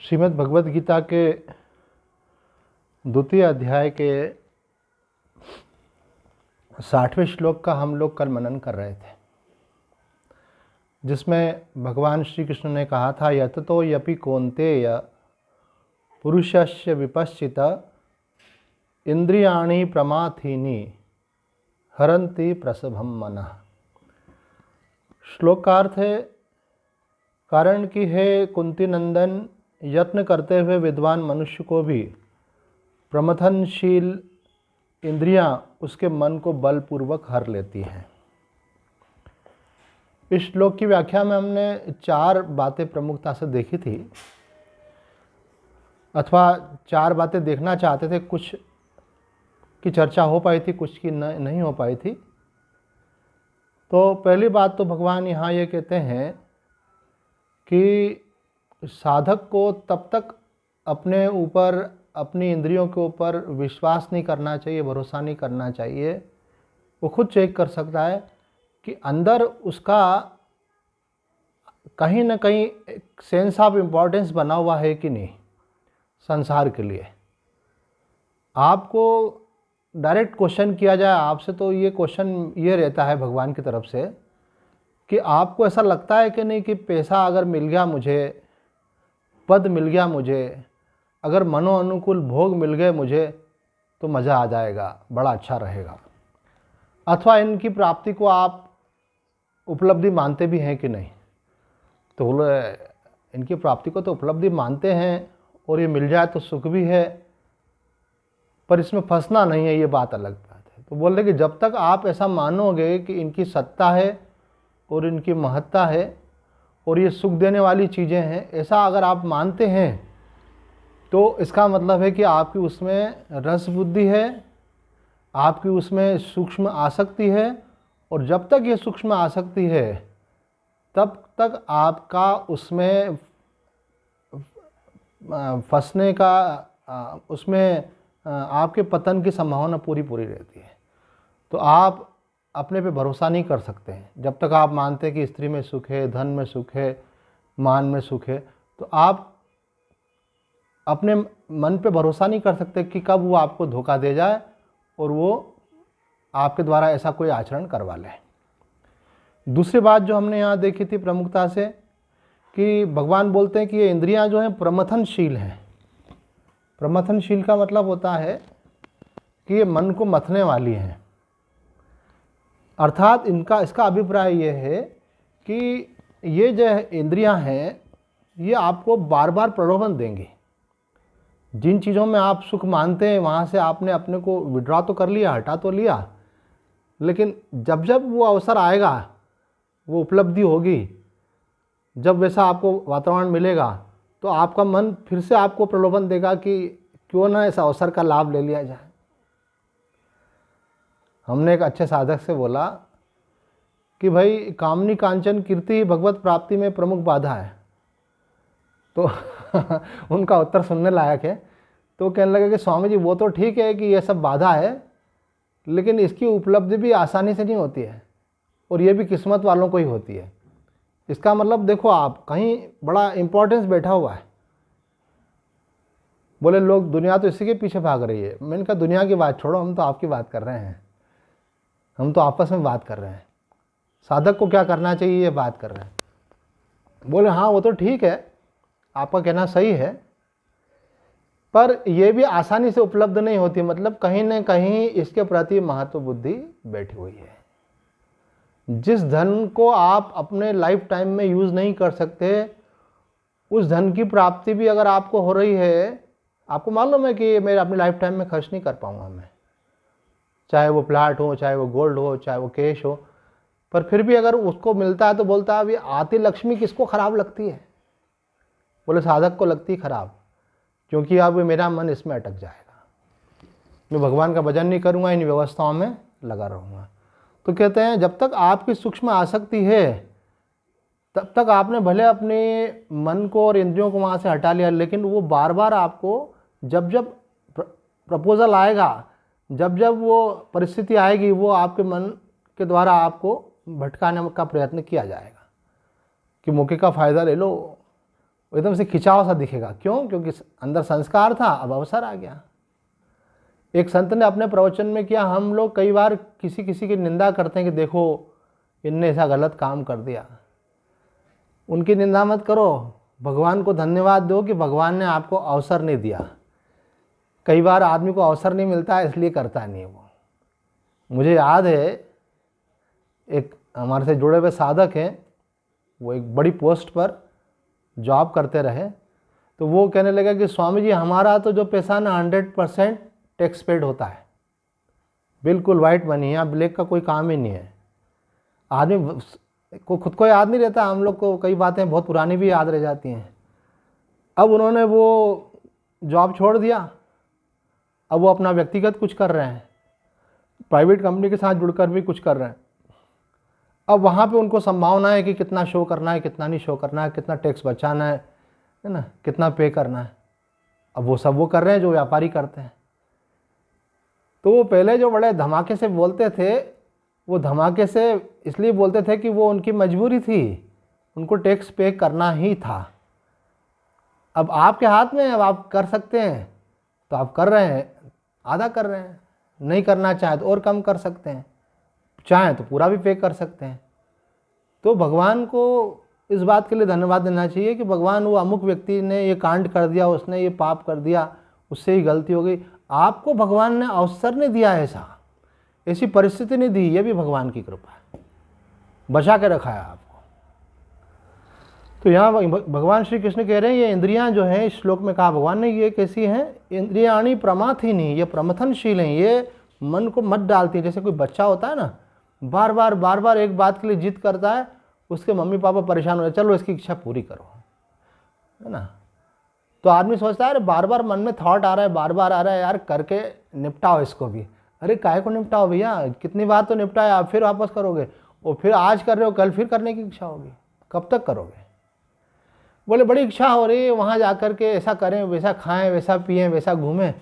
श्रीमद् भगवद गीता के द्वितीय अध्याय के 60वें श्लोक का हम लोग कल मनन कर रहे थे, जिसमें भगवान श्री कृष्ण ने कहा था, यततो यपि कौन्तेय पुरुषस्य विपश्चित इंद्रियाणि प्रमाथीनि हरन्ति प्रसभम मनः। श्लोक का अर्थ है, कारण कि हे कुंती नंदन, यत्न करते हुए विद्वान मनुष्य को भी प्रमथनशील इंद्रियां उसके मन को बलपूर्वक हर लेती हैं। इस श्लोक की व्याख्या में हमने 4 बातें प्रमुखता से देखी थी, अथवा 4 बातें देखना चाहते थे। कुछ की चर्चा हो पाई थी, कुछ की नहीं हो पाई थी। तो पहली बात तो भगवान यहाँ ये कहते हैं कि साधक को तब तक अपने ऊपर, अपनी इंद्रियों के ऊपर विश्वास नहीं करना चाहिए, भरोसा नहीं करना चाहिए। वो खुद चेक कर सकता है कि अंदर उसका कहीं ना कहीं एक सेंस ऑफ इम्पोर्टेंस बना हुआ है कि नहीं संसार के लिए। आपको डायरेक्ट क्वेश्चन किया जाए आपसे, तो ये क्वेश्चन ये रहता है भगवान की तरफ से कि आपको ऐसा लगता है कि नहीं कि पैसा अगर मिल गया मुझे, पद मिल गया मुझे, अगर मनो अनुकूल भोग मिल गए मुझे, तो मज़ा आ जाएगा, बड़ा अच्छा रहेगा। अथवा इनकी प्राप्ति को आप उपलब्धि मानते भी हैं कि नहीं। तो इनकी प्राप्ति को तो उपलब्धि मानते हैं और ये मिल जाए तो सुख भी है, पर इसमें फंसना नहीं है, ये बात अलग बात है। तो बोल रहे कि जब तक आप ऐसा मानोगे कि इनकी सत्ता है और इनकी महत्ता है और ये सुख देने वाली चीज़ें हैं, ऐसा अगर आप मानते हैं, तो इसका मतलब है कि आपकी उसमें रस बुद्धि है, आपकी उसमें सूक्ष्म आसक्ति है। और जब तक ये सूक्ष्म आसक्ति है, तब तक आपका उसमें फंसने का, उसमें आपके पतन की संभावना पूरी रहती है। तो आप अपने पे भरोसा नहीं कर सकते हैं जब तक आप मानते हैं कि स्त्री में सुख है, धन में सुख है, मान में सुख है। तो आप अपने मन पे भरोसा नहीं कर सकते कि कब वो आपको धोखा दे जाए और वो आपके द्वारा ऐसा कोई आचरण करवा ले। दूसरी बात जो हमने यहाँ देखी थी प्रमुखता से, कि भगवान बोलते हैं कि ये इंद्रियां जो हैं प्रमथनशील हैं। प्रमथनशील का मतलब होता है कि ये मन को मथने वाली हैं। अर्थात इसका अभिप्राय ये है कि ये जो इंद्रियां हैं, ये आपको बार बार प्रलोभन देंगी। जिन चीज़ों में आप सुख मानते हैं, वहाँ से आपने अपने को विड्रॉ तो कर लिया, हटा तो लिया, लेकिन जब जब वो अवसर आएगा, वो उपलब्धि होगी, जब वैसा आपको वातावरण मिलेगा, तो आपका मन फिर से आपको प्रलोभन देगा कि क्यों ना इस अवसर का लाभ ले लिया जाए। हमने एक अच्छे साधक से बोला कि भाई, कामनी कांचन कीर्ति ही भगवत प्राप्ति में प्रमुख बाधा है। तो उनका उत्तर सुनने लायक है। तो कहने लगे कि स्वामी जी, वो तो ठीक है कि ये सब बाधा है, लेकिन इसकी उपलब्धि भी आसानी से नहीं होती है, और ये भी किस्मत वालों को ही होती है। इसका मतलब देखो, आप कहीं बड़ा इम्पोर्टेंस बैठा हुआ है। बोले लोग, दुनिया तो इसी के पीछे भाग रही है। मैंने कहा दुनिया की बात छोड़ो, हम तो आपकी बात कर रहे हैं, हम तो आपस में बात कर रहे हैं, साधक को क्या करना चाहिए ये बात कर रहे हैं। बोले हाँ, वो तो ठीक है, आपका कहना सही है, पर यह भी आसानी से उपलब्ध नहीं होती। मतलब कहीं ना कहीं इसके प्रति महत्व बुद्धि बैठी हुई है। जिस धन को आप अपने लाइफ टाइम में यूज़ नहीं कर सकते, उस धन की प्राप्ति भी अगर आपको हो रही है, आपको मालूम है कि मैं अपनी लाइफ टाइम में खर्च नहीं कर पाऊंगा मैं, चाहे वो प्लाट हो, चाहे वो गोल्ड हो, चाहे वो कैश हो, पर फिर भी अगर उसको मिलता है तो बोलता है अभी आती लक्ष्मी किसको खराब लगती है। बोले साधक को लगती खराब, क्योंकि अब मेरा मन इसमें अटक जाएगा, मैं भगवान का भजन नहीं करूँगा, इन व्यवस्थाओं में लगा रहूँगा। तो कहते हैं जब तक आपकी सूक्ष्म आसक्ति है, तब तक आपने भले अपने मन को और इंद्रियों को वहाँ से हटा लिया, लेकिन वो बार बार आपको जब जब प्रपोजल आएगा, जब जब वो परिस्थिति आएगी, वो आपके मन के द्वारा आपको भटकाने का प्रयत्न किया जाएगा कि मौके का फ़ायदा ले लो, एकदम से खिंचाव सा दिखेगा। क्यों? क्योंकि अंदर संस्कार था, अब अवसर आ गया। एक संत ने अपने प्रवचन में किया, हम लोग कई बार किसी किसी की निंदा करते हैं कि देखो इनने ऐसा गलत काम कर दिया। उनकी निंदा मत करो, भगवान को धन्यवाद दो कि भगवान ने आपको अवसर नहीं दिया। कई बार आदमी को अवसर नहीं मिलता है, इसलिए करता नहीं है वो। मुझे याद है, एक हमारे से जुड़े हुए साधक हैं, वो एक बड़ी पोस्ट पर जॉब करते रहे, तो वो कहने लगा कि स्वामी जी हमारा तो जो पैसा ना 100% टैक्स पेड होता है, बिल्कुल वाइट मनी है, ब्लैक का कोई काम ही नहीं है। आदमी को खुद को याद नहीं रहता, हम लोग को कई बातें बहुत पुरानी भी याद रह जाती हैं। अब उन्होंने वो जॉब छोड़ दिया, अब वो अपना व्यक्तिगत कुछ कर रहे हैं, प्राइवेट कंपनी के साथ जुड़कर भी कुछ कर रहे हैं। अब वहाँ पे उनको संभावना है कि कितना शो करना है, कितना नहीं शो करना है, कितना टैक्स बचाना है ना, कितना पे करना है। अब वो सब वो कर रहे हैं जो व्यापारी करते हैं। तो वो पहले जो बड़े धमाके से बोलते थे, वो धमाके से इसलिए बोलते थे कि वो उनकी मजबूरी थी, उनको टैक्स पे करना ही था। अब आपके हाथ में, अब आप कर सकते हैं तो आप कर रहे हैं, आधा कर रहे हैं, नहीं करना चाहे तो और कम कर सकते हैं, चाहें तो पूरा भी पे कर सकते हैं। तो भगवान को इस बात के लिए धन्यवाद देना चाहिए कि भगवान, वो अमुक व्यक्ति ने ये कांड कर दिया, उसने ये पाप कर दिया, उससे ही गलती हो गई, आपको भगवान ने अवसर नहीं दिया, ऐसी परिस्थिति नहीं दी, ये भी भगवान की कृपा है, बचा के रखा है आपको। तो यहाँ भगवान श्री कृष्ण कह रहे हैं, ये इंद्रियां जो हैं, इस श्लोक में कहा भगवान ने, ये कैसी हैं? इंद्रियाणी प्रमाथिनी, ये प्रमथनशील हैं, ये मन को मत डालती हैं। जैसे कोई बच्चा होता है ना, बार बार एक बात के लिए जिद करता है, उसके मम्मी पापा परेशान हो जाए, चलो इसकी इच्छा पूरी करो, है ना। तो आदमी सोचता है अरे बार बार मन में थॉट आ रहा है, बार बार आ रहा है, यार करके निपटाओ इसको भी। अरे काहे को निपटाओ भैया, कितनी बार तो निपटाया, आप फिर वापस करोगे, और फिर आज कर रहे हो, कल फिर करने की इच्छा होगी, कब तक करोगे? बोले बड़ी इच्छा हो रही है, वहाँ जा कर के ऐसा करें, वैसा खाएं, वैसा पिएं, वैसा घूमें।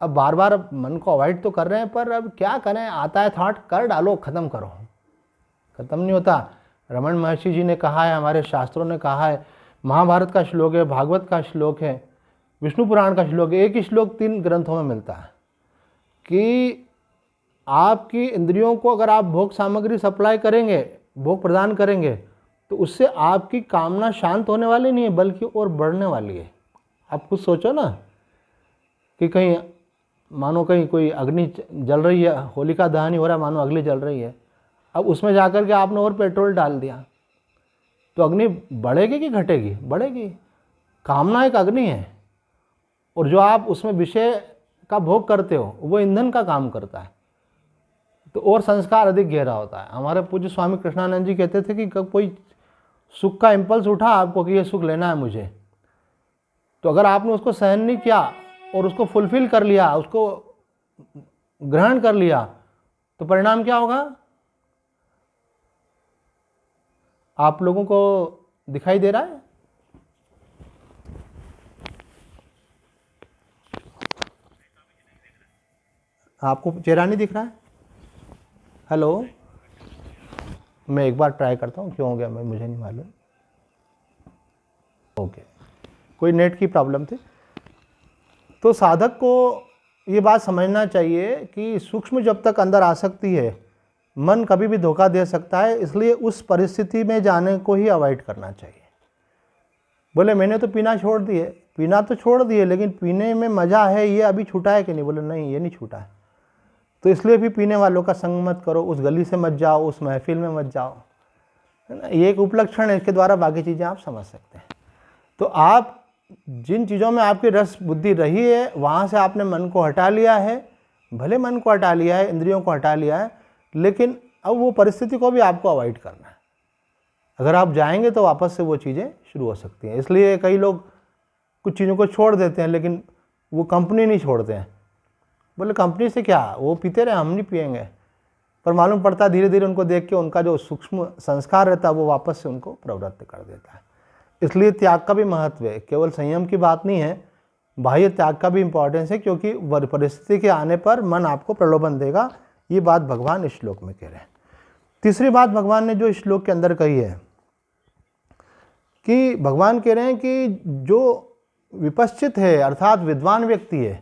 अब बार बार मन को अवॉइड तो कर रहे हैं, पर अब क्या करें, आता है थॉट, कर डालो, ख़त्म करो, ख़त्म नहीं होता। रमन महर्षि जी ने कहा है, हमारे शास्त्रों ने कहा है, महाभारत का श्लोक है, भागवत का श्लोक है, विष्णु पुराण का श्लोक है, एक ही श्लोक 3 ग्रंथों में मिलता है कि आपकी इंद्रियों को अगर आप भोग सामग्री सप्लाई करेंगे, भोग प्रदान करेंगे, तो उससे आपकी कामना शांत होने वाली नहीं है, बल्कि और बढ़ने वाली है। आप खुद सोचो ना कि कहीं मानो कहीं कोई अग्नि जल रही है, होलिका दहन हो रहा है, मानो अग्नि जल रही है, अब उसमें जाकर के आपने और पेट्रोल डाल दिया, तो अग्नि बढ़ेगी कि घटेगी? बढ़ेगी। कामना एक अग्नि है, और जो आप उसमें विषय का भोग करते हो वो ईंधन का काम करता है, तो और संस्कार अधिक गहरा होता है। हमारे पूज्य स्वामी कृष्णानंद जी कहते थे कि कोई सुख का इम्पल्स उठा आपको कि ये सुख लेना है मुझे, तो अगर आपने उसको सहन नहीं किया और उसको फुलफिल कर लिया, उसको ग्रहण कर लिया, तो परिणाम क्या होगा? आप लोगों को दिखाई दे रहा है? आपको चेहरा नहीं दिख रहा है? हेलो, मैं एक बार ट्राई करता हूँ, क्यों हो गया मैं मुझे नहीं मालूम। ओके, कोई नेट की प्रॉब्लम थी। तो साधक को ये बात समझना चाहिए कि सूक्ष्म जब तक अंदर आ सकती है, मन कभी भी धोखा दे सकता है, इसलिए उस परिस्थिति में जाने को ही अवॉइड करना चाहिए। बोले मैंने तो पीना छोड़ दिए, पीना तो छोड़ दिए, लेकिन पीने में मज़ा है, ये अभी छूटा है कि नहीं? बोले नहीं, ये नहीं छूटा है। तो इसलिए भी पीने वालों का संग मत करो, उस गली से मत जाओ, उस महफिल में मत जाओ, है ना। ये एक उपलक्षण है, इसके द्वारा बाकी चीज़ें आप समझ सकते हैं। तो आप जिन चीज़ों में आपकी रस बुद्धि रही है, वहाँ से आपने मन को हटा लिया है, भले मन को हटा लिया है, इंद्रियों को हटा लिया है, लेकिन अब वो परिस्थिति को भी आपको अवॉइड करना है। अगर आप जाएंगे तो वापस से वो चीज़ें शुरू हो सकती हैं। इसलिए कई लोग कुछ चीज़ों को छोड़ देते हैं, लेकिन वो कंपनी नहीं छोड़ते हैं। बोले कंपनी से क्या, वो पीते रहे, हम नहीं पिएंगे, पर मालूम पड़ता धीरे धीरे उनको देख के उनका जो सूक्ष्म संस्कार रहता है वो वापस से उनको प्रवृत्त कर देता है। इसलिए त्याग का भी महत्व है, केवल संयम की बात नहीं है, बाह्य त्याग का भी इम्पोर्टेंस है, क्योंकि परिस्थिति के आने पर मन आपको प्रलोभन देगा। ये बात भगवान इस श्लोक में कह रहे हैं। तीसरी बात भगवान ने जो इस श्लोक के अंदर कही है कि भगवान कह रहे हैं कि जो विपश्चित है अर्थात विद्वान व्यक्ति है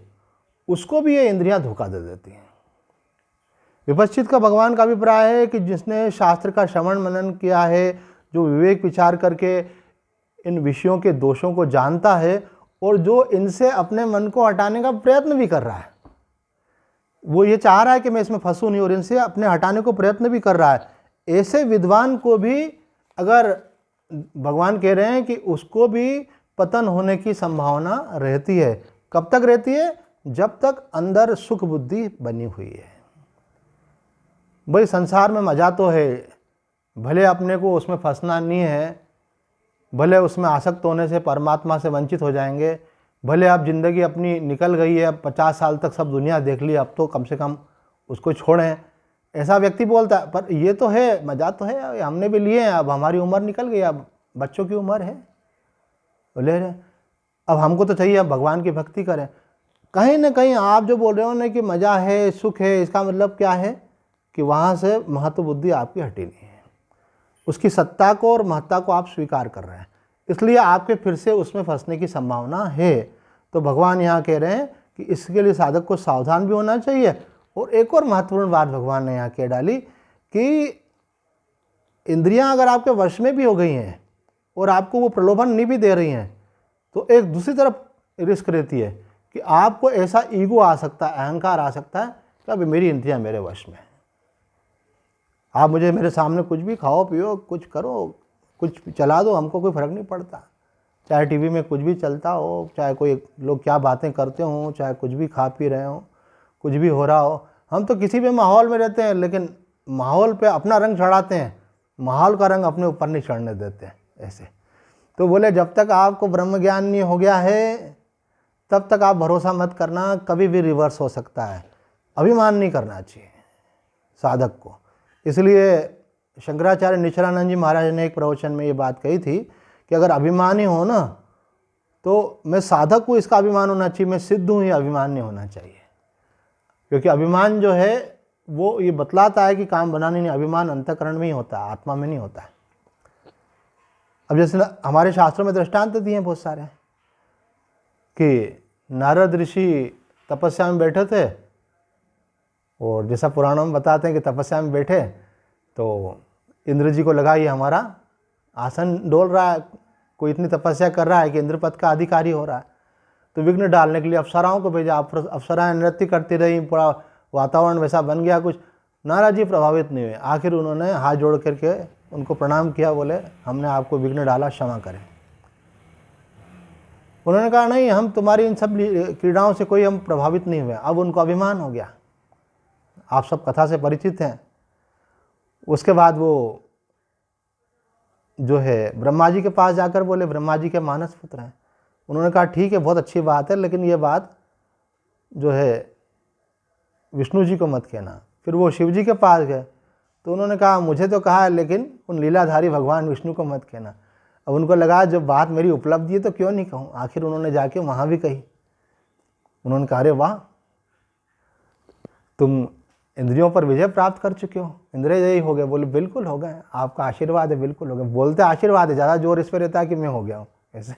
उसको भी ये इंद्रियां धोखा दे देती हैं। विपश्चित का भगवान का अभिप्राय है कि जिसने शास्त्र का श्रवण मनन किया है, जो विवेक विचार करके इन विषयों के दोषों को जानता है और जो इनसे अपने मन को हटाने का प्रयत्न भी कर रहा है। वो ये चाह रहा है कि मैं इसमें फंसूं नहीं और इनसे अपने हटाने को प्रयत्न भी कर रहा है। ऐसे विद्वान को भी अगर भगवान कह रहे हैं कि उसको भी पतन होने की संभावना रहती है। कब तक रहती है? जब तक अंदर सुख बुद्धि बनी हुई है। भाई संसार में मजा तो है, भले अपने को उसमें फंसना नहीं है, भले उसमें आसक्त होने से परमात्मा से वंचित हो जाएंगे, भले अब ज़िंदगी अपनी निकल गई है, अब 50 साल तक सब दुनिया देख ली, अब तो कम से कम उसको छोड़ें, ऐसा व्यक्ति बोलता है। पर ये तो है, मजा तो है, हमने भी लिए हैं, अब हमारी उम्र निकल गई, अब बच्चों की उम्र है, बोले रहे अब हमको तो चाहिए अब भगवान की भक्ति करें। कहीं ना कहीं आप जो बोल रहे हो ना कि मज़ा है, सुख है, इसका मतलब क्या है कि वहाँ से महत्व बुद्धि आपकी हटी नहीं है, उसकी सत्ता को और महत्ता को आप स्वीकार कर रहे हैं, इसलिए आपके फिर से उसमें फंसने की संभावना है। तो भगवान यहाँ कह रहे हैं कि इसके लिए साधक को सावधान भी होना चाहिए। और एक और महत्वपूर्ण बात भगवान ने यहाँ कह डाली कि इंद्रियां अगर आपके वश में भी हो गई हैं और आपको वो प्रलोभन नहीं भी दे रही हैं, तो एक दूसरी तरफ रिस्क रहती है कि आपको ऐसा ईगो आ सकता है, अहंकार आ सकता है कि अभी मेरी इंद्रियां मेरे वश में, आप मुझे मेरे सामने कुछ भी खाओ पियो, कुछ करो, कुछ चला दो, हमको कोई फ़र्क नहीं पड़ता। चाहे टीवी में कुछ भी चलता हो, चाहे कोई लोग क्या बातें करते हों, चाहे कुछ भी खा पी रहे हों, कुछ भी हो रहा हो, हम तो किसी भी माहौल में रहते हैं, लेकिन माहौल पे अपना रंग चढ़ाते हैं, माहौल का रंग अपने ऊपर नहीं चढ़ने देते हैं ऐसे। तो बोले जब तक आपको ब्रह्म ज्ञान नहीं हो गया है तब तक आप भरोसा मत करना, कभी भी रिवर्स हो सकता है। अभिमान नहीं करना चाहिए साधक को। इसलिए शंकराचार्य निश्चलानंद जी महाराज ने एक प्रवचन में ये बात कही थी कि अगर अभिमानी हो ना तो मैं साधक को इसका अभिमान होना चाहिए, मैं सिद्ध हूँ, ये अभिमान नहीं होना चाहिए। क्योंकि अभिमान जो है वो ये बतलाता है कि काम बनाने नहीं, अभिमान अंतःकरण में ही होता है, आत्मा में नहीं होता है। अब जैसे हमारे शास्त्रों में दृष्टांत दिए हैं बहुत सारे कि नारद ऋषि तपस्या में बैठे थे और जैसा पुराणों में बताते हैं कि तपस्या में बैठे तो इंद्र जी को लगा ये हमारा आसन डोल रहा है, कोई इतनी तपस्या कर रहा है कि इंद्रपद का अधिकारी हो रहा है। तो विघ्न डालने के लिए अप्सराओं को भेजा, अप्सराएं नृत्य करती रही, पूरा वातावरण वैसा बन गया कुछ। नारद जी प्रभावित नहीं हुए, आखिर उन्होंने हाथ जोड़ करके उनको प्रणाम किया, बोले हमने आपको विघ्न डाला, क्षमा करें। उन्होंने कहा नहीं, हम तुम्हारी इन सब क्रीड़ाओं से कोई हम प्रभावित नहीं हुए। अब उनको अभिमान हो गया, आप सब कथा से परिचित हैं। उसके बाद वो जो है ब्रह्मा जी के पास जाकर बोले, ब्रह्मा जी के मानस पुत्र हैं। उन्होंने कहा ठीक है, बहुत अच्छी बात है, लेकिन ये बात जो है विष्णु जी को मत कहना। फिर वो शिव जी के पास गए तो उन्होंने कहा मुझे तो कहा है, लेकिन उन लीलाधारी भगवान विष्णु को मत कहना। अब उनको लगा जब बात मेरी उपलब्धि है तो क्यों नहीं कहूँ। आखिर उन्होंने जाके वहाँ भी कही। उन्होंने कहा अरे वाह, तुम इंद्रियों पर विजय प्राप्त कर चुके हो, इंद्रियजयी हो गए। बोले बिल्कुल हो गए, आपका आशीर्वाद है, बिल्कुल हो गए। बोलते आशीर्वाद है, ज़्यादा जोर इस पर रहता है कि मैं हो गया हूँ ऐसे।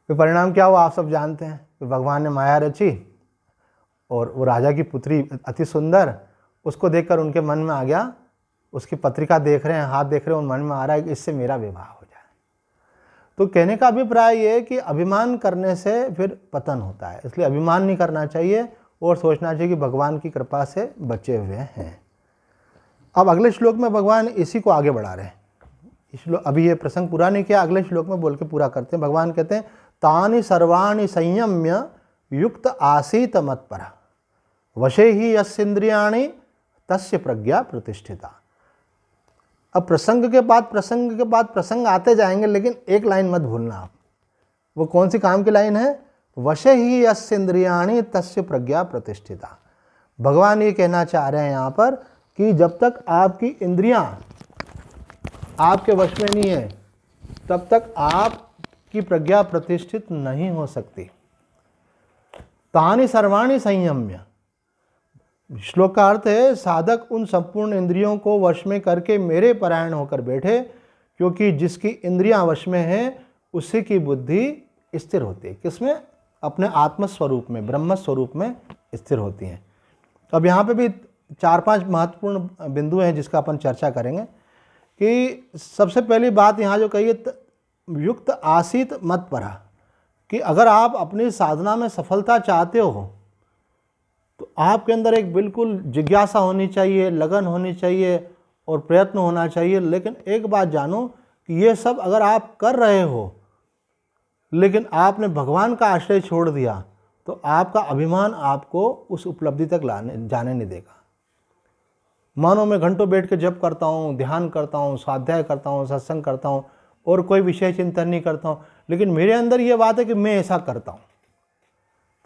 फिर परिणाम क्या हुआ आप सब जानते हैं। फिर भगवान ने माया रची और वो राजा की पुत्री अति सुंदर, उसको देखकर उनके मन में आ गया, उसकी पत्रिका देख रहे हैं, हाथ देख रहे हैं, उन मन में आ रहा है कि इससे मेरा विवाह हो जाए। तो कहने का अभिप्राय ये है कि अभिमान करने से फिर पतन होता है, इसलिए अभिमान नहीं करना चाहिए और सोचना चाहिए कि भगवान की कृपा से बचे हुए हैं। अब अगले श्लोक में भगवान इसी को आगे बढ़ा रहे हैं। अभी ये प्रसंग पूरा नहीं किया, अगले श्लोक में बोल के पूरा करते हैं। भगवान कहते हैं तानि सर्वाणि संयम्य युक्त आसीत मत्परा वशे ही यस्येन्द्रियाणि तस्य प्रज्ञा प्रतिष्ठिता। अब प्रसंग के बाद प्रसंग आते जाएंगे, लेकिन एक लाइन मत भूलना आप। वो कौन सी काम की लाइन है? वशे ही यस्येन्द्रियाणि तस्य प्रज्ञा प्रतिष्ठिता। भगवान ये कहना चाह रहे हैं यहाँ पर कि जब तक आपकी इंद्रियां आपके वश में नहीं है तब तक आपकी प्रज्ञा प्रतिष्ठित नहीं हो सकती। तानि सर्वाणि संयम्य, श्लोक का अर्थ है साधक उन संपूर्ण इंद्रियों को वश में करके मेरे परायण होकर बैठे क्योंकि जिसकी इंद्रियां वश में हैं उसी की बुद्धि स्थिर होती है। किसमें? अपने आत्मस्वरूप में, ब्रह्म स्वरूप में स्थिर होती हैं। अब यहाँ पे भी 4-5 महत्वपूर्ण बिंदु हैं जिसका अपन चर्चा करेंगे। कि सबसे पहली बात यहाँ जो कही है, युक्त आसीत मत परा, कि अगर आप अपनी साधना में सफलता चाहते हो तो आपके अंदर एक बिल्कुल जिज्ञासा होनी चाहिए, लगन होनी चाहिए और प्रयत्न होना चाहिए। लेकिन एक बात जानो कि ये सब अगर आप कर रहे हो लेकिन आपने भगवान का आश्रय छोड़ दिया तो आपका अभिमान आपको उस उपलब्धि तक जाने नहीं देगा। मानो मैं घंटों बैठ के जप करता हूँ, ध्यान करता हूँ, स्वाध्याय करता हूँ, सत्संग करता हूँ और कोई विषय चिंतन नहीं करता हूँ, लेकिन मेरे अंदर ये बात है कि मैं ऐसा करता हूँ,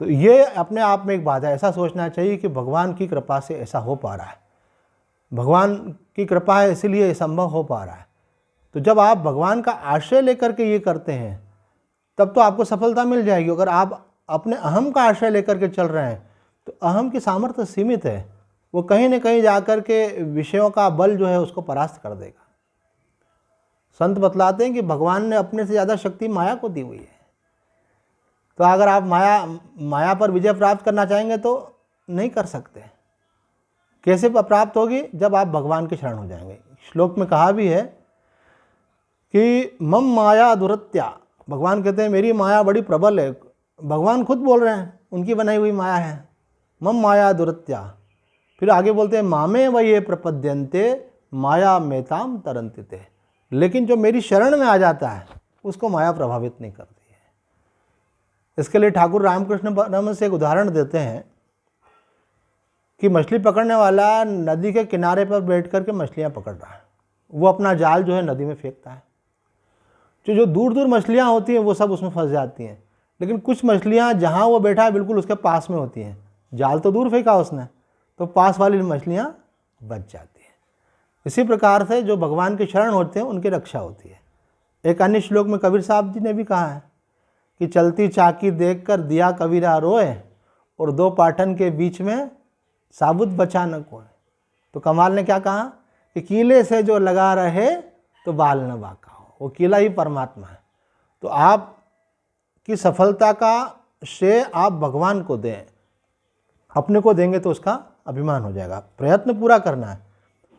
तो ये अपने आप में एक बात है। ऐसा सोचना चाहिए कि भगवान की कृपा से ऐसा हो पा रहा है, भगवान की कृपा है इसीलिए ये संभव हो पा रहा है। तो जब आप भगवान का आश्रय लेकर के ये करते हैं तब तो आपको सफलता मिल जाएगी। अगर आप अपने अहम का आश्रय लेकर के चल रहे हैं तो अहम की सामर्थ्य सीमित है, वो कहीं न कहीं जाकर के विषयों का बल जो है उसको परास्त कर देगा। संत बतलाते हैं कि भगवान ने अपने से ज़्यादा शक्ति माया को दी हुई है। तो अगर आप माया पर विजय प्राप्त करना चाहेंगे तो नहीं कर सकते। कैसे प्राप्त होगी? जब आप भगवान के शरण हो जाएंगे। श्लोक में कहा भी है कि मम माया दुरत्या, भगवान कहते हैं मेरी माया बड़ी प्रबल है। भगवान खुद बोल रहे हैं, उनकी बनाई हुई माया है, मम माया दुरत्या। फिर आगे बोलते हैं मामे वये प्रपद्यन्ते माया मेताम तरन्तिते, लेकिन जो मेरी शरण में आ जाता है उसको माया प्रभावित नहीं करती है। इसके लिए ठाकुर रामकृष्ण परमहंस से एक उदाहरण देते हैं कि मछली पकड़ने वाला नदी के किनारे पर बैठ कर के मछलियाँ पकड़ रहा है, वो अपना जाल जो है नदी में फेंकता है। जो दूर दूर मछलियाँ होती हैं वो सब उसमें फंस जाती हैं, लेकिन कुछ मछलियाँ जहाँ वो बैठा है बिल्कुल उसके पास में होती हैं। जाल तो दूर फेंका उसने, तो पास वाली मछलियाँ बच जाती हैं। इसी प्रकार से जो भगवान के शरण होते हैं उनकी रक्षा होती है। एक अन्य श्लोक में कबीर साहब जी ने भी कहा है कि चलती चाकी देखकर दिया कबीरा रोए और दो पाटन के बीच में साबुत बचा न कोई। तो कमाल ने क्या कहा कि कीले से जो लगा रहे तो बाल न बाका हो, वो कीला ही परमात्मा है। तो आप की सफलता का श्रेय आप भगवान को दें, अपने को देंगे तो उसका अभिमान हो जाएगा। प्रयत्न पूरा करना है।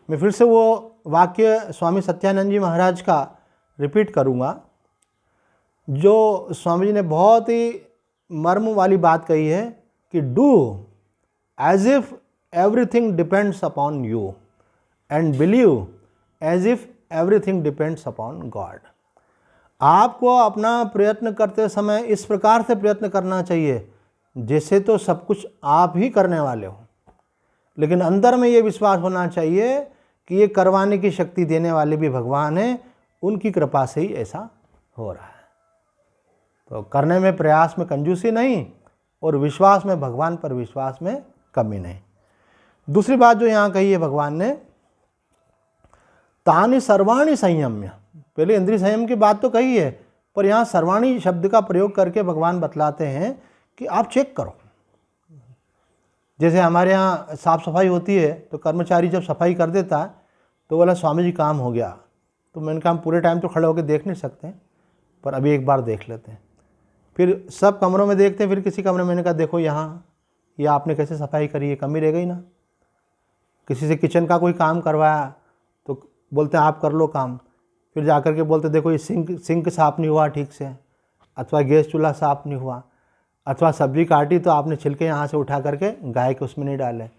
मैं फिर से वो वाक्य स्वामी सत्यानंद जी महाराज का रिपीट करूँगा, जो स्वामी जी ने बहुत ही मर्म वाली बात कही है कि do as if everything depends upon you and believe as if everything depends upon God. आपको अपना प्रयत्न करते समय इस प्रकार से प्रयत्न करना चाहिए जैसे तो सब कुछ आप ही करने वाले हो, लेकिन अंदर में ये विश्वास होना चाहिए कि ये करवाने की शक्ति देने वाले भी भगवान हैं, उनकी कृपा से ही ऐसा हो रहा है। तो करने में प्रयास में कंजूसी नहीं और विश्वास में, भगवान पर विश्वास में कमी नहीं। दूसरी बात जो यहाँ कही है भगवान ने, तानि सर्वाणि संयम्य, पहले इंद्रिय संयम की बात तो कही है, पर यहाँ सर्वाणी शब्द का प्रयोग करके भगवान बतलाते हैं कि आप चेक करो। जैसे हमारे यहाँ साफ़ सफाई होती है तो कर्मचारी जब सफाई कर देता है तो बोला स्वामी जी काम हो गया, तो मैंने कहा हम पूरे टाइम तो खड़े होकर देख नहीं सकते, पर अभी एक बार देख लेते हैं। फिर सब कमरों में देखते हैं, फिर किसी कमरे में मैंने कहा देखो यहाँ ये आपने कैसे सफाई करी है, कमी रह गई ना। किसी से किचन का कोई काम करवाया तो बोलते हैं आप कर लो काम, फिर जाकर के बोलते देखो ये सिंक साफ़ नहीं हुआ ठीक से, अथवा गैस चूल्हा साफ़ नहीं हुआ, अथवा सब्जी काटी तो आपने छिलके यहाँ से उठा करके गाय के उसमें नहीं डाले,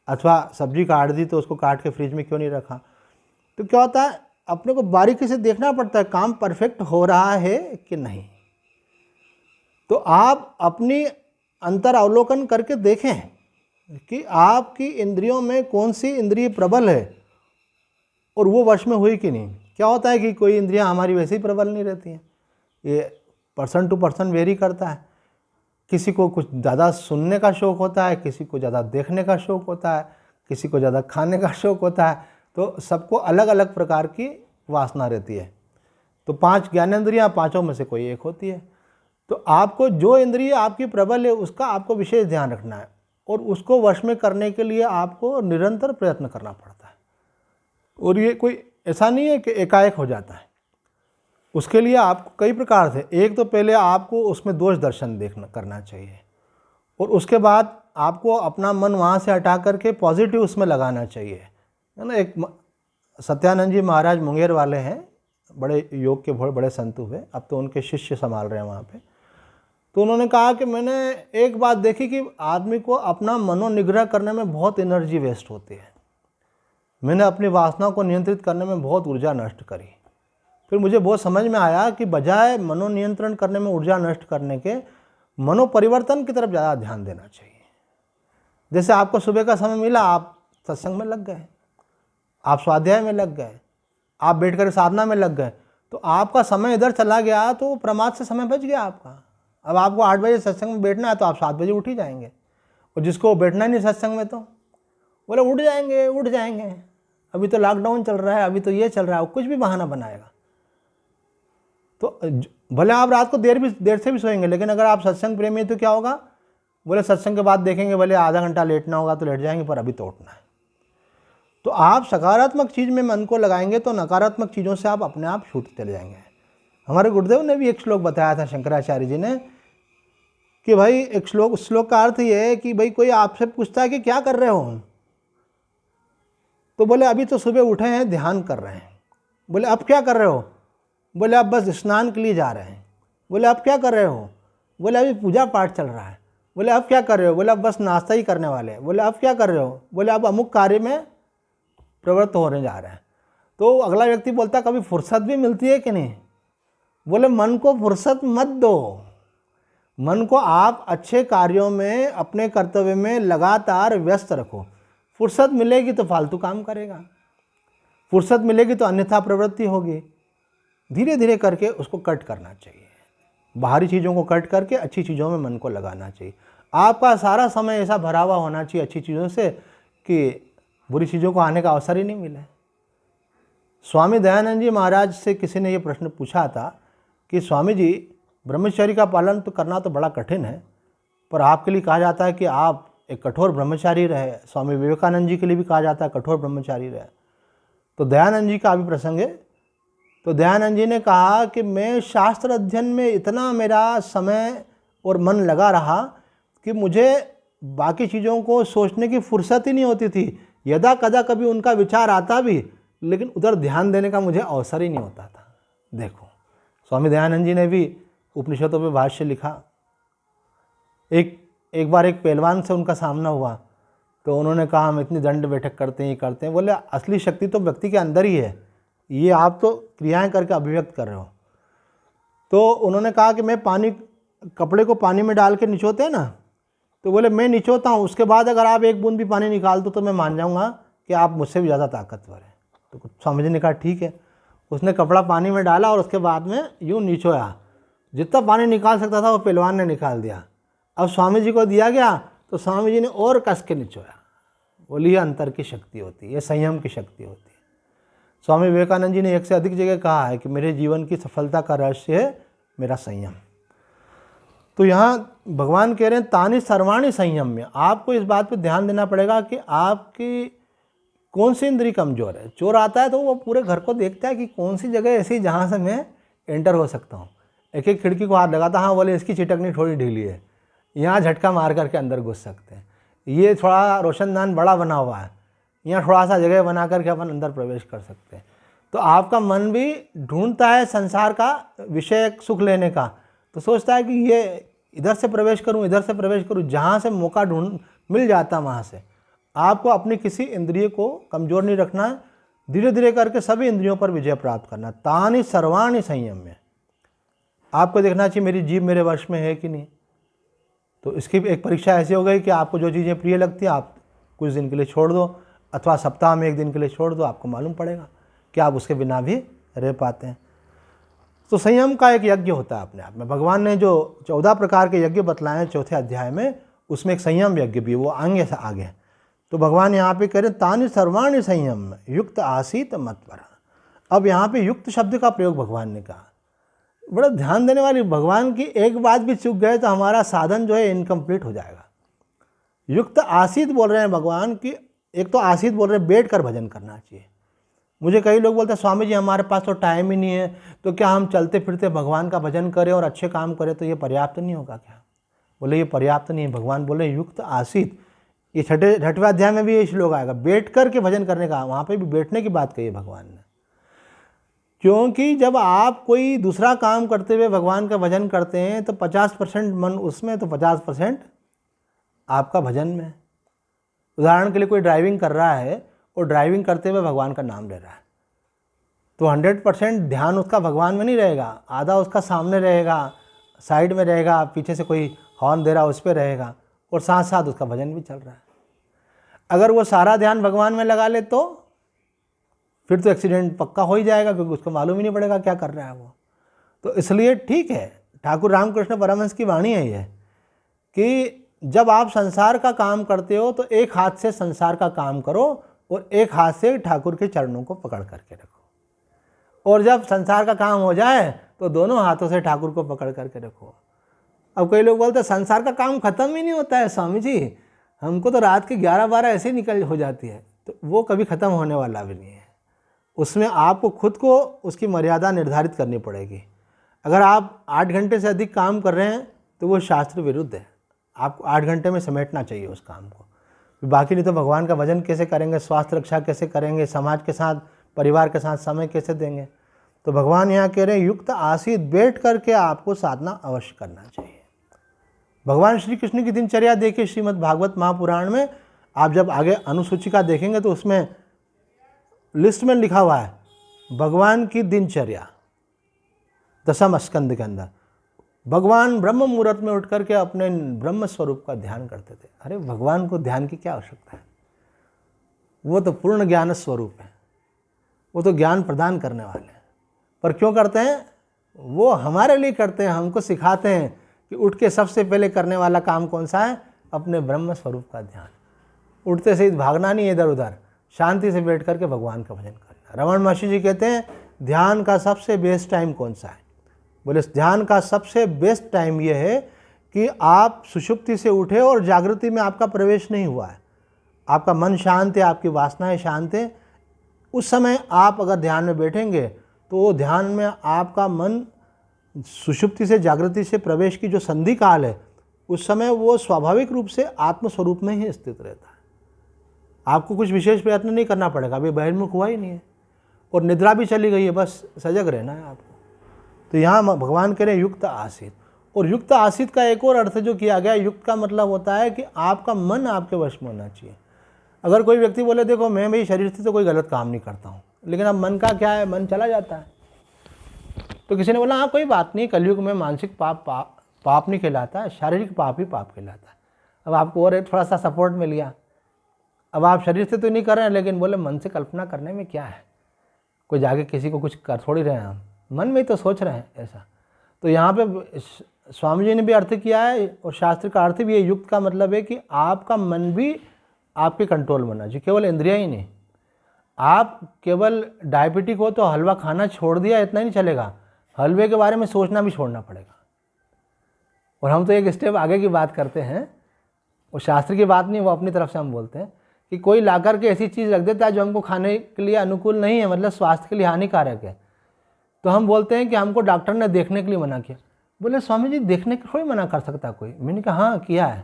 अथवा सब्जी काट दी तो उसको काट के फ्रिज में क्यों नहीं रखा। तो क्या होता है, अपने को बारीकी से देखना पड़ता है काम परफेक्ट हो रहा है कि नहीं। तो आप अपनी अंतर अवलोकन करके देखें कि आपकी इंद्रियों में कौन सी इंद्रिय प्रबल है और वो वश में हुई कि नहीं। क्या होता है कि कोई इंद्रियां हमारी वैसे ही प्रबल नहीं रहती हैं, ये पर्सन टू पर्सन वेरी करता है। किसी को कुछ ज़्यादा सुनने का शौक़ होता है, किसी को ज़्यादा देखने का शौक़ होता है, किसी को ज़्यादा खाने का शौक़ होता है, तो सबको अलग अलग प्रकार की वासना रहती है। तो 5 ज्ञानेंद्रियां, पांचों में से कोई एक होती है। तो आपको जो इंद्रिय आपकी प्रबल है उसका आपको विशेष ध्यान रखना है और उसको वश में करने के लिए आपको निरंतर प्रयत्न करना पड़ता है। और ये कोई ऐसा नहीं है कि एकाएक हो जाता है। उसके लिए आपको कई प्रकार से, एक तो पहले आपको उसमें दोष दर्शन करना चाहिए, और उसके बाद आपको अपना मन वहाँ से हटा करके पॉजिटिव उसमें लगाना चाहिए, है ना। एक सत्यानंद जी महाराज मुंगेर वाले हैं, बड़े योग के बहुत बड़े संत हुए, अब तो उनके शिष्य संभाल रहे हैं वहाँ पे। तो उन्होंने कहा कि मैंने एक बात देखी कि आदमी को अपना मनोनिग्रह करने में बहुत एनर्जी वेस्ट होती है। मैंने अपनी वासनाओं को नियंत्रित करने में बहुत ऊर्जा नष्ट करी। फिर मुझे बहुत समझ में आया कि बजाय मनोनियंत्रण करने में ऊर्जा नष्ट करने के, मनोपरिवर्तन की तरफ ज़्यादा ध्यान देना चाहिए। जैसे आपको सुबह का समय मिला, आप सत्संग में लग गए, आप स्वाध्याय में लग गए, आप बैठकर साधना में लग गए, तो आपका समय इधर चला गया तो प्रमाद से समय बच गया आपका। अब आपको 8 बजे सत्संग में बैठना है तो आप 7 बजे उठ ही जाएंगे, और जिसको बैठना नहीं सत्संग में तो बोले उठ जाएंगे, अभी तो लॉकडाउन चल रहा है, अभी तो ये चल रहा है, कुछ भी बहाना बनाएगा। तो भले आप रात को देर से भी सोएंगे, लेकिन अगर आप सत्संग प्रेमी हैं तो क्या होगा, बोले सत्संग के बाद देखेंगे, भले आधा घंटा लेटना होगा तो लेट जाएंगे, पर अभी तो उठना है। तो आप सकारात्मक चीज़ में मन को लगाएंगे तो नकारात्मक चीज़ों से आप अपने आप छूटते चले जाएंगे। हमारे गुरुदेव ने भी एक श्लोक बताया था, शंकराचार्य जी ने, कि भाई एक श्लोक का अर्थ ये है कि भाई कोई आपसे पूछता है कि क्या कर रहे हो, तो बोले अभी तो सुबह उठे हैं, ध्यान कर रहे हैं। बोले अब क्या कर रहे हो, बोले अब बस स्नान के लिए जा रहे हैं। बोले अब क्या कर रहे हो, बोले अभी पूजा पाठ चल रहा है। बोले अब क्या कर रहे हो, बोले अब बस नाश्ता ही करने वाले हैं। बोले अब क्या कर रहे हो, बोले अब अमुक कार्य में प्रवृत्त होने जा रहे हैं। तो अगला व्यक्ति बोलता कभी फुर्सत भी मिलती है कि नहीं, बोले मन को फुर्सत मत दो, मन को आप अच्छे कार्यों में, अपने कर्तव्य में लगातार व्यस्त रखो। फुर्सत मिलेगी तो फालतू काम करेगा, फुर्सत मिलेगी तो अन्यथा प्रवृत्ति होगी। धीरे धीरे करके उसको कट करना चाहिए, बाहरी चीज़ों को कट करके अच्छी चीज़ों में मन को लगाना चाहिए। आपका सारा समय ऐसा भरा हुआ होना चाहिए अच्छी चीज़ों से कि बुरी चीज़ों को आने का अवसर ही नहीं मिले। स्वामी दयानंद जी महाराज से किसी ने ये प्रश्न पूछा था कि स्वामी जी, ब्रह्मचर्य का पालन तो करना तो बड़ा कठिन है, पर आपके लिए कहा जाता है कि आप एक कठोर ब्रह्मचारी रहे। स्वामी विवेकानंद जी के लिए भी कहा जाता है कठोर ब्रह्मचारी रहे। तो दयानंद जी का भी प्रसंग है। तो दयानंद जी ने कहा कि मैं शास्त्र अध्ययन में इतना मेरा समय और मन लगा रहा कि मुझे बाकी चीज़ों को सोचने की फुर्सत ही नहीं होती थी। यदा कदा कभी उनका विचार आता भी, लेकिन उधर ध्यान देने का मुझे अवसर ही नहीं होता था। देखो, स्वामी दयानंद जी ने भी उपनिषदों पे भाष्य लिखा। एक बार एक पहलवान से उनका सामना हुआ, तो उन्होंने कहा हम इतनी दंड बैठक करते हैं, ये करते हैं। बोले असली शक्ति तो व्यक्ति के अंदर ही है, ये आप तो क्रियाएं करके अभिव्यक्त कर रहे हो। तो उन्होंने कहा कि मैं कपड़े को पानी में डाल के निचोते हैं ना, तो बोले मैं निचोता हूँ, उसके बाद अगर आप एक बूंद भी पानी निकाल दो तो मैं मान जाऊँगा कि आप मुझसे भी ज़्यादा ताकतवर हैं। तो स्वामी जी ने कहा ठीक है। उसने कपड़ा पानी में डाला और उसके बाद में यूँ निचोया, जितना पानी निकाल सकता था वो पहलवान ने निकाल दिया। अब स्वामी जी को दिया गया तो स्वामी जी ने और कस के निचोया। बोली ये अंतर की शक्ति होती है, ये संयम की शक्ति होती है। स्वामी विवेकानंद जी ने एक से अधिक जगह कहा है कि मेरे जीवन की सफलता का रहस्य है मेरा संयम। तो यहाँ भगवान कह रहे हैं तानि सर्वाणि संयम्य। आपको इस बात पे ध्यान देना पड़ेगा कि आपकी कौन सी इंद्री कमज़ोर है। चोर आता है तो वो पूरे घर को देखता है कि कौन सी जगह ऐसी जहाँ से मैं एंटर हो सकता हूँ। एक एक खिड़की को हाथ लगाता, हाँ बोले इसकी चिटकनी थोड़ी ढीली है, यहाँ झटका मार करके अंदर घुस सकते हैं। ये थोड़ा रोशनदान बड़ा बना हुआ है, यहाँ थोड़ा सा जगह बना करके अपन अंदर प्रवेश कर सकते हैं। तो आपका मन भी ढूंढता है संसार का विषय सुख लेने का, तो सोचता है कि ये इधर से प्रवेश करूं, इधर से प्रवेश करूं, जहाँ से मौका मिल जाता वहाँ से। आपको अपनी किसी इंद्रिय को कमज़ोर नहीं रखना है, धीरे धीरे करके सभी इंद्रियों पर विजय प्राप्त करना। तानि सर्वाणि संयम्य। आपको देखना चाहिए मेरी जीभ मेरे वश में है कि नहीं। तो इसकी एक परीक्षा ऐसी हो गई कि आपको जो चीज़ें प्रिय लगती हैं आप कुछ दिन के लिए छोड़ दो, अथवा सप्ताह में 1 दिन के लिए छोड़ दो, आपको मालूम पड़ेगा कि आप उसके बिना भी रह पाते हैं। तो संयम का एक यज्ञ होता है अपने आप में। भगवान ने जो 14 प्रकार के यज्ञ बतलाए हैं 4थे अध्याय में, उसमें एक संयम यज्ञ भी, वो आगे से आगे। तो भगवान यहाँ पे कह रहे तानि सर्वाणि संयम युक्त आसीत मत्परा। अब यहाँ पे युक्त शब्द का प्रयोग भगवान ने कहा, बड़ा ध्यान देने वाली। भगवान की एक बात भी चूक गए तो हमारा साधन जो है इनकम्प्लीट हो जाएगा। युक्त आसीत बोल रहे हैं भगवान की, एक तो आसीत बोल रहे हैं बैठ कर भजन करना चाहिए। मुझे कई लोग बोलते हैं स्वामी जी हमारे पास तो टाइम ही नहीं है, तो क्या हम चलते फिरते भगवान का भजन करें और अच्छे काम करें तो ये पर्याप्त नहीं होगा क्या? बोले ये पर्याप्त नहीं है। भगवान बोले युक्त आसीत, ये छठवें अध्याय में भी ये श्लोक आएगा, बैठ कर के भजन करने का, वहाँ पे भी बैठने की बात कही है भगवान ने। क्योंकि जब आप कोई दूसरा काम करते हुए भगवान का भजन करते हैं तो 50% मन उसमें, तो 50% आपका भजन में। उदाहरण के लिए कोई ड्राइविंग कर रहा है और ड्राइविंग करते हुए भगवान का नाम ले रहा है, तो 100% ध्यान उसका भगवान में नहीं रहेगा, आधा उसका सामने रहेगा, साइड में रहेगा, पीछे से कोई हॉर्न दे रहा उस पर रहेगा, और साथ साथ उसका भजन भी चल रहा है। अगर वो सारा ध्यान भगवान में लगा ले तो फिर तो एक्सीडेंट पक्का हो ही जाएगा, क्योंकि उसको मालूम ही नहीं पड़ेगा क्या कर रहा है वो। तो इसलिए ठीक है, ठाकुर रामकृष्ण परमहंस की वाणी है ये, कि जब आप संसार का काम करते हो तो एक हाथ से संसार का काम करो और एक हाथ से ठाकुर के चरणों को पकड़ करके रखो, और जब संसार का काम हो जाए तो दोनों हाथों से ठाकुर को पकड़ करके रखो। अब कई लोग बोलते हैं संसार का काम खत्म ही नहीं होता है स्वामी जी, हमको तो रात के 11-12 ऐसे ही निकल हो जाती है। तो वो कभी ख़त्म होने वाला भी नहीं है, उसमें आपको खुद को उसकी मर्यादा निर्धारित करनी पड़ेगी। अगर आप 8 घंटे से अधिक काम कर रहे हैं तो वो शास्त्र विरुद्ध है, आपको 8 घंटे में समेटना चाहिए उस काम को। बाकी नहीं तो भगवान का भजन कैसे करेंगे, स्वास्थ्य रक्षा कैसे करेंगे, समाज के साथ परिवार के साथ समय कैसे देंगे। तो भगवान यहाँ कह रहे हैं युक्त आसीत, बैठ करके आपको साधना अवश्य करना चाहिए। भगवान श्री कृष्ण की दिनचर्या देखिए श्रीमद् भागवत महापुराण में, आप जब आगे अनुसूचिका देखेंगे तो उसमें लिस्ट में लिखा हुआ है भगवान की दिनचर्या, 10वें स्कंद के अंदर भगवान ब्रह्म मुहूर्त में उठ करके अपने ब्रह्म स्वरूप का ध्यान करते थे। अरे भगवान को ध्यान की क्या आवश्यकता है, वो तो पूर्ण ज्ञान स्वरूप है, वो तो ज्ञान प्रदान करने वाले हैं। पर क्यों करते हैं? वो हमारे लिए करते हैं, हमको सिखाते हैं कि उठ के सबसे पहले करने वाला काम कौन सा है, अपने ब्रह्म स्वरूप का ध्यान। उठते से भागना नहीं इधर उधर, शांति से बैठ करके भगवान का भजन करना। रमन महर्षि जी कहते हैं ध्यान का सबसे बेस्ट टाइम कौन सा है? बोले ध्यान का सबसे बेस्ट टाइम यह है कि आप सुषुप्ति से उठे और जागृति में आपका प्रवेश नहीं हुआ है, आपका मन शांत है, आपकी वासनाएं शांत है। उस समय आप अगर ध्यान में बैठेंगे तो वो ध्यान में आपका मन सुषुप्ति से जागृति से प्रवेश की जो संधि काल है, उस समय वो स्वाभाविक रूप से आत्मस्वरूप में ही स्थित रहता है। आपको कुछ विशेष प्रयत्न नहीं करना पड़ेगा, अभी बहिर्मुख हुआ ही नहीं है और निद्रा भी चली गई है, बस सजग रहना है आपको। तो यहाँ भगवान कह रहे हैं युक्त आसीत। और युक्त आसीत का एक और अर्थ जो किया गया, युक्त का मतलब होता है कि आपका मन आपके वश में होना चाहिए। अगर कोई व्यक्ति बोले देखो मैं भाई शरीर से तो कोई गलत काम नहीं करता हूँ, लेकिन अब मन का क्या है, मन चला जाता है। तो किसी ने बोला हाँ कोई बात नहीं, कलयुग में मानसिक पाप नहीं कहलाता है, शारीरिक पाप ही पाप कहलाता है। अब आपको और थोड़ा सा सपोर्ट मिल गया, अब आप शरीर से तो नहीं कर रहे हैं, लेकिन बोले मन से कल्पना करने में क्या है, कोई जाके किसी को कुछ कर थोड़ी रहे हैं, हम मन में ही तो सोच रहे हैं ऐसा। तो यहाँ पे स्वामी जी ने भी अर्थ किया है और शास्त्र का अर्थ भी है, युक्त का मतलब है कि आपका मन भी आपके कंट्रोल में होना चाहिए, केवल इंद्रिया ही नहीं। आप केवल डायबिटिक हो तो हलवा खाना छोड़ दिया इतना ही नहीं चलेगा, हलवे के बारे में सोचना भी छोड़ना पड़ेगा। और हम तो एक स्टेप आगे की बात करते हैं, वो शास्त्र की बात नहीं, वो अपनी तरफ से हम बोलते हैं कि कोई लाकर के ऐसी चीज़ रख देता है जो हमको खाने के लिए अनुकूल नहीं है, मतलब स्वास्थ्य के लिए हानिकारक है, तो हम बोलते हैं कि हमको डॉक्टर ने देखने के लिए मना किया। बोले स्वामी जी देखने के थोड़ी मना कर सकता कोई। मैंने कहा हाँ किया है।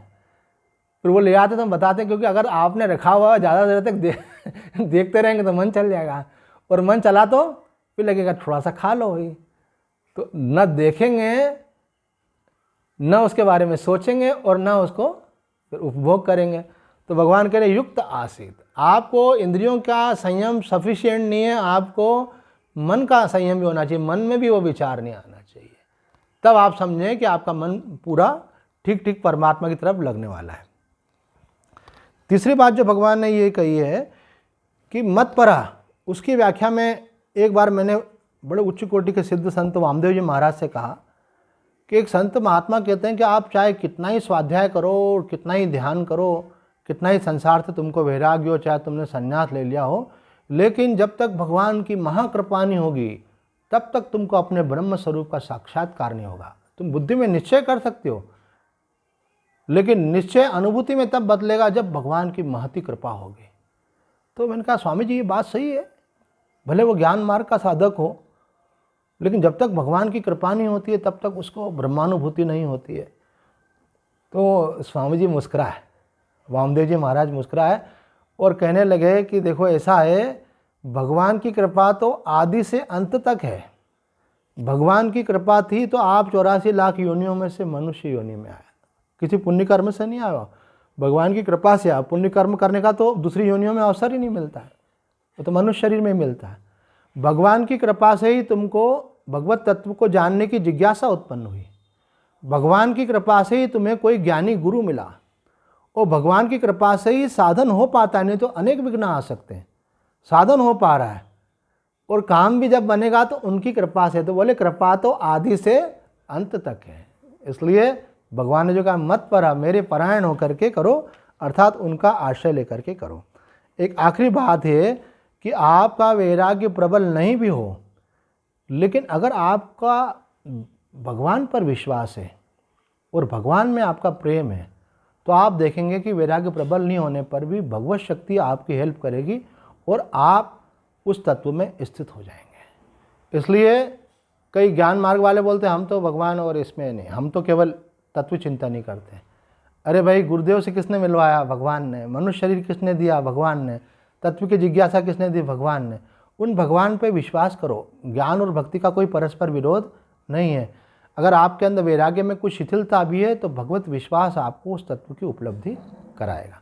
फिर वो ले आते तो हम बताते हैं, क्योंकि अगर आपने रखा हुआ ज़्यादा देर तक देखते रहेंगे तो मन चल जाएगा, और मन चला तो फिर लगेगा थोड़ा सा खा लो ही। तो न देखेंगे, न उसके बारे में सोचेंगे, और न उसको फिर उपभोग करेंगे। तो भगवान कह रहे युक्त आसीत, आपको इंद्रियों का संयम सफिशिएंट नहीं है, आपको मन का संयम भी होना चाहिए, मन में भी वो विचार नहीं आना चाहिए, तब आप समझें कि आपका मन पूरा ठीक ठीक परमात्मा की तरफ लगने वाला है। तीसरी बात जो भगवान ने ये कही है कि मत परा, उसकी व्याख्या में एक बार मैंने बड़े उच्च कोटि के सिद्ध संत वामदेव जी महाराज से कहा कि एक संत महात्मा कहते हैं कि आप चाहे कितना ही स्वाध्याय करो, कितना ही ध्यान करो, कितना ही संसार से तुमको वैराग्य हो, चाहे तुमने संन्यास ले लिया हो, लेकिन जब तक भगवान की महाकृपा नहीं होगी तब तक तुमको अपने ब्रह्म स्वरूप का साक्षात्कार नहीं होगा। तुम बुद्धि में निश्चय कर सकते हो, लेकिन निश्चय अनुभूति में तब बदलेगा जब भगवान की महती कृपा होगी। तो मैंने कहा स्वामी जी ये बात सही है, भले वो ज्ञान मार्ग का साधक हो, लेकिन जब तक भगवान की कृपा नहीं होती है तब तक उसको ब्रह्मानुभूति नहीं होती है। तो स्वामी जी मुस्कुराए, वामदेव जी महाराज मुस्कुराए और कहने लगे कि देखो ऐसा है, भगवान की कृपा तो आदि से अंत तक है। भगवान की कृपा थी तो आप 84 लाख योनियों में से मनुष्य योनि में आया, किसी पुण्य कर्म से नहीं आया। भगवान की कृपा से आप पुण्य कर्म करने का तो दूसरी योनियों में अवसर ही नहीं मिलता है, वो तो मनुष्य शरीर में ही मिलता है। भगवान की कृपा से ही तुमको भगवत तत्व को जानने की जिज्ञासा उत्पन्न हुई। भगवान की कृपा से ही तुम्हें कोई ज्ञानी गुरु मिला, और भगवान की कृपा से ही साधन हो पाता है, नहीं तो अनेक विघ्न आ सकते हैं। साधन हो पा रहा है और काम भी जब बनेगा तो उनकी कृपा से। तो बोले कृपा तो आदि से अंत तक है। इसलिए भगवान ने जो कहा मत परा, मेरे परायण होकर के करो, अर्थात उनका आश्रय लेकर के करो। एक आखिरी बात है कि आपका वैराग्य प्रबल नहीं भी हो, लेकिन अगर आपका भगवान पर विश्वास है और भगवान में आपका प्रेम है, तो आप देखेंगे कि वैराग्य प्रबल नहीं होने पर भी भगवत शक्ति आपकी हेल्प करेगी और आप उस तत्व में स्थित हो जाएंगे। इसलिए कई ज्ञान मार्ग वाले बोलते हैं हम तो भगवान और इसमें नहीं, हम तो केवल तत्व चिंता नहीं करते। अरे भाई, गुरुदेव से किसने मिलवाया? भगवान ने। मनुष्य शरीर किसने दिया? भगवान ने। तत्व की जिज्ञासा किसने दी? भगवान ने। उन भगवान पे विश्वास करो। ज्ञान और भक्ति का कोई परस्पर विरोध नहीं है। अगर आपके अंदर वैराग्य में कुछ शिथिलता भी है तो भगवत विश्वास आपको उस तत्व की उपलब्धि कराएगा।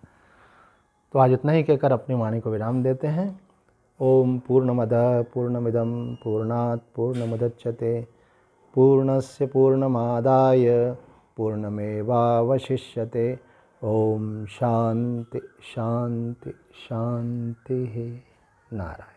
तो आज इतना ही कहकर अपनी वाणी को विराम देते हैं। ओम पूर्णमदः पूर्णमिदं पूर्णात् पूर्णमुदच्यते पूर्णस्य पूर्णमादाय पूर्णमेवावशिष्यते। ओम शांति शांति शांति। नारायण।